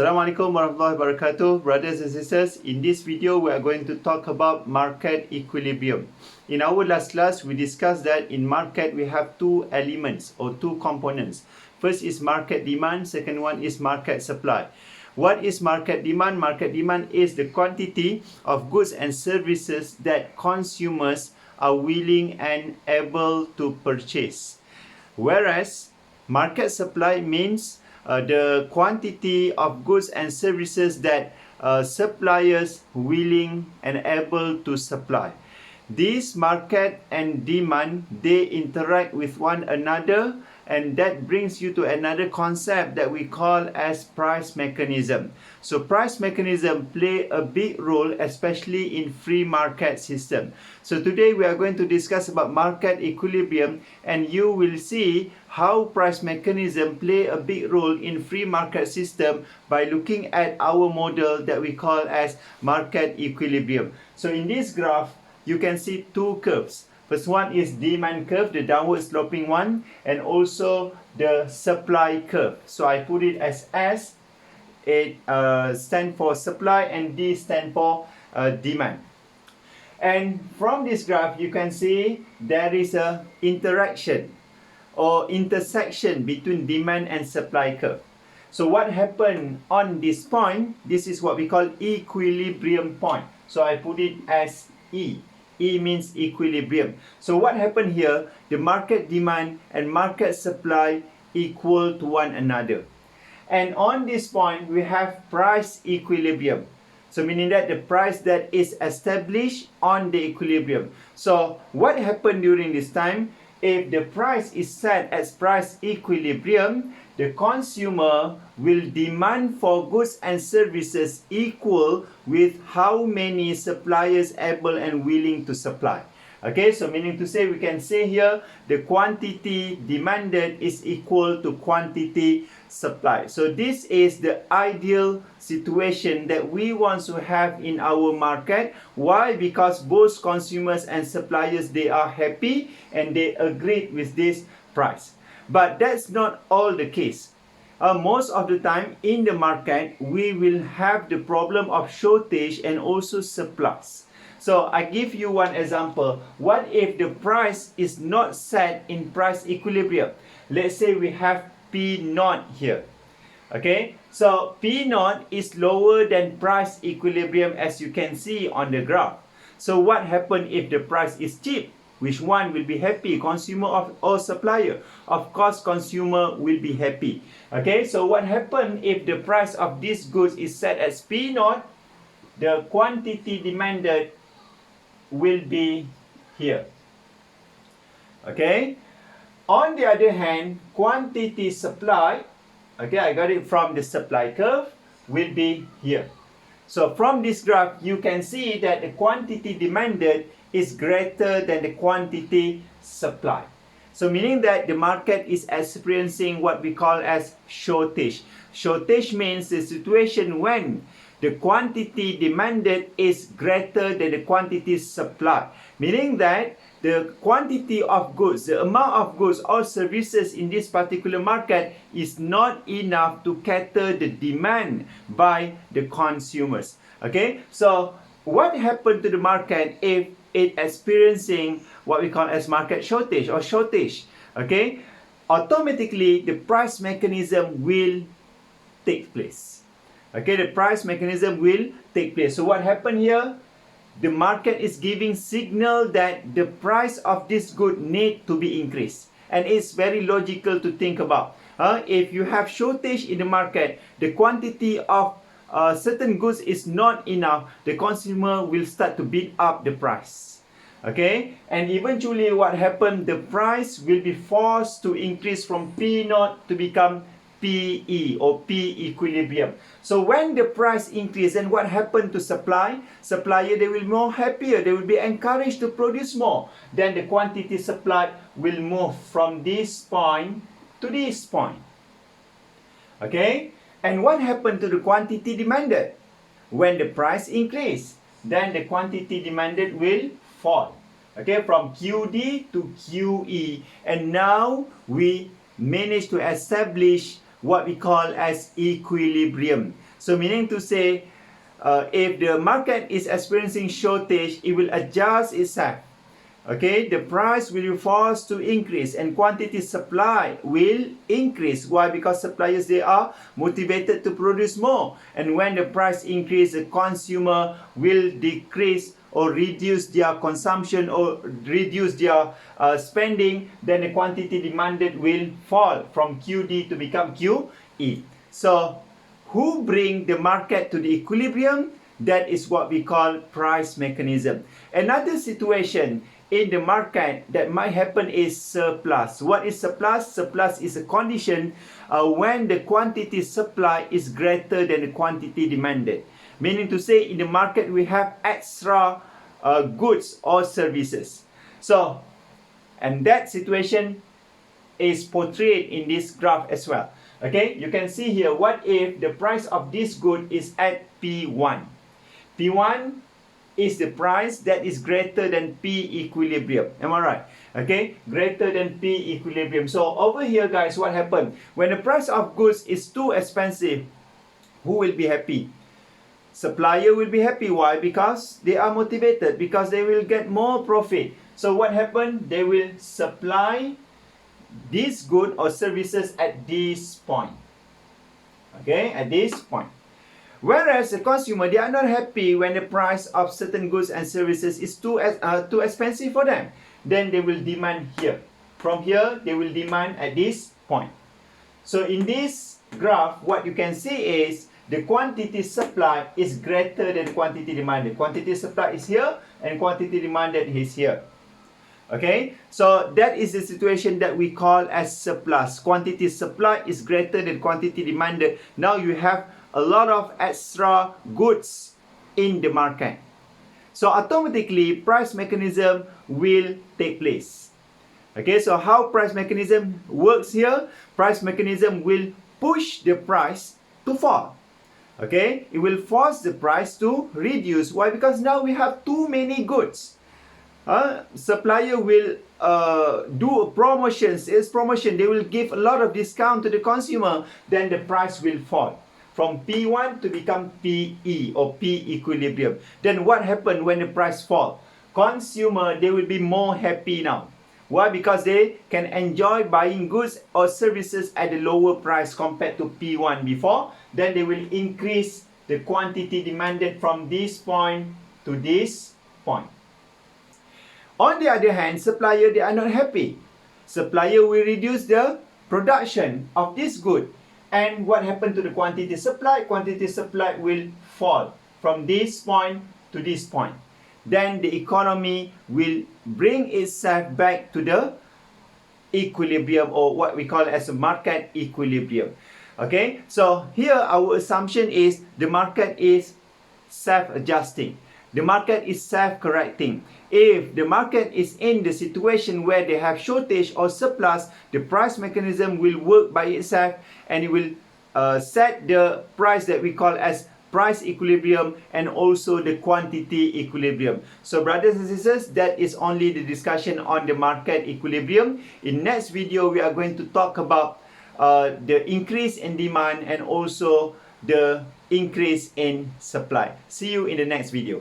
Assalamualaikum warahmatullahi wabarakatuh, brothers and sisters. In this video, we are going to talk about market equilibrium. In our last class, we discussed that in market we have two elements or two components. First is market demand, second one is market supply. What is market demand? Market demand is the quantity of goods and services that consumers are willing and able to purchase. Whereas market supply means the quantity of goods and services that suppliers willing and able to supply. These market and demand, they interact with one another, and that brings you to another concept that we call as price mechanism. So price mechanism play a big role, especially in free market system. So today we are going to discuss about market equilibrium, and you will see how price mechanism play a big role in free market system by looking at our model that we call as market equilibrium. So in this graph, you can see two curves. First one is demand curve, the downward sloping one, and also the supply curve. So I put it as S. It stands for supply, and D stands for demand. And from this graph, you can see there is a interaction or intersection between demand and supply curve. So what happened on this point? This is what we call equilibrium point. So I put it as E. E means equilibrium. So what happened here? The market demand and market supply equal to one another. And on this point, we have price equilibrium. So meaning that the price that is established on the equilibrium. So what happened during this time? If the price is set as price equilibrium, the consumer will demand for goods and services equal with how many suppliers able and willing to supply. Okay, so meaning to say, we can say here the quantity demanded is equal to quantity supplied. So this is the ideal situation that we want to have in our market. Why? Because both consumers and suppliers, they are happy and they agreed with this price. But that's not all the case. Most of the time in the market, we will have the problem of shortage and also surplus. So I give you one example. What if the price is not set in price equilibrium? Let's say we have P0 here. Okay, so P0 is lower than price equilibrium, as you can see on the graph. So what happens if the price is cheap? Which one will be happy, consumer or supplier? Of course, consumer will be happy. Okay, so what happens if the price of this goods is set as P0? The quantity demanded will be here. Okay, on the other hand, quantity supply, okay, I got it from the supply curve, will be here. So from this graph, you can see that the quantity demanded is greater than the quantity supplied. So meaning that the market is experiencing what we call as shortage. Shortage means the situation when the quantity demanded is greater than the quantity supplied. Meaning that the quantity of goods, the amount of goods or services in this particular market is not enough to cater the demand by the consumers. Okay, so what happened to the market if it experiencing what we call as market shortage or shortage? Okay, automatically the price mechanism will take place. Okay, the price mechanism will take place. So what happened here? The market is giving signal that the price of this good need to be increased. And it's very logical to think about. If you have shortage in the market, the quantity of certain goods is not enough, the consumer will start to bid up the price. Okay, and eventually what happened? The price will be forced to increase from P0 to become PE or P equilibrium. So when the price increase, and what happened to supply? Supplier, they will be more happier. They will be encouraged to produce more. Then the quantity supplied will move from this point to this point. Okay? And what happened to the quantity demanded? When the price increase, then the quantity demanded will fall. Okay, from QD to QE. And now we managed to establish what we call as equilibrium. So meaning to say, if the market is experiencing shortage, it will adjust itself. Okay, the price will be forced to increase and quantity supply will increase. Why? Because suppliers, they are motivated to produce more. And when the price increase, the consumer will decrease or reduce their consumption or reduce their spending. Then the quantity demanded will fall from QD to become QE. So who bring the market to the equilibrium? That is what we call price mechanism. Another situation in the market that might happen is surplus. What is surplus? Surplus is a condition when the quantity supply is greater than the quantity demanded. Meaning to say, in the market we have extra goods or services. So, and that situation is portrayed in this graph as well. Okay, you can see here, what if the price of this good is at P1? P1 is the price that is greater than P equilibrium. Am I right? Okay, greater than P equilibrium. So over here, guys, what happened? When the price of goods is too expensive, who will be happy? Supplier will be happy. Why? Because they are motivated, because they will get more profit. So what happened? They will supply this good or services at this point. Okay, at this point. Whereas the consumer, they are not happy when the price of certain goods and services is too expensive for them. Then they will demand here. From here, they will demand at this point. So in this graph, what you can see is the quantity supply is greater than quantity demanded. Quantity supply is here and quantity demanded is here. Okay, so that is the situation that we call as surplus. Quantity supply is greater than quantity demanded. Now you have a lot of extra goods in the market. So automatically price mechanism will take place. Okay, so how price mechanism works here? Price mechanism will push the price to fall. Okay, it will force the price to reduce. Why? Because now we have too many goods. Supplier will do a promotion, sales promotion. They will give a lot of discount to the consumer. Then the price will fall from P1 to become PE or P equilibrium. Then what happened when the price fall? Consumer, they will be more happy now. Why? Because they can enjoy buying goods or services at a lower price compared to P1 before. Then they will increase the quantity demanded from this point to this point. On the other hand, supplier, they are not happy. Supplier will reduce the production of this good. And what happened to the quantity supply? Quantity supply will fall from this point to this point. Then the economy will bring itself back to the equilibrium, or what we call as a market equilibrium. Okay, so here our assumption is the market is self-adjusting. The market is self-correcting. If the market is in the situation where they have shortage or surplus, the price mechanism will work by itself and it will set the price that we call as price equilibrium and also the quantity equilibrium. So brothers and sisters, that is only the discussion on the market equilibrium. In next video, we are going to talk about the increase in demand and also the increase in supply. See you in the next video.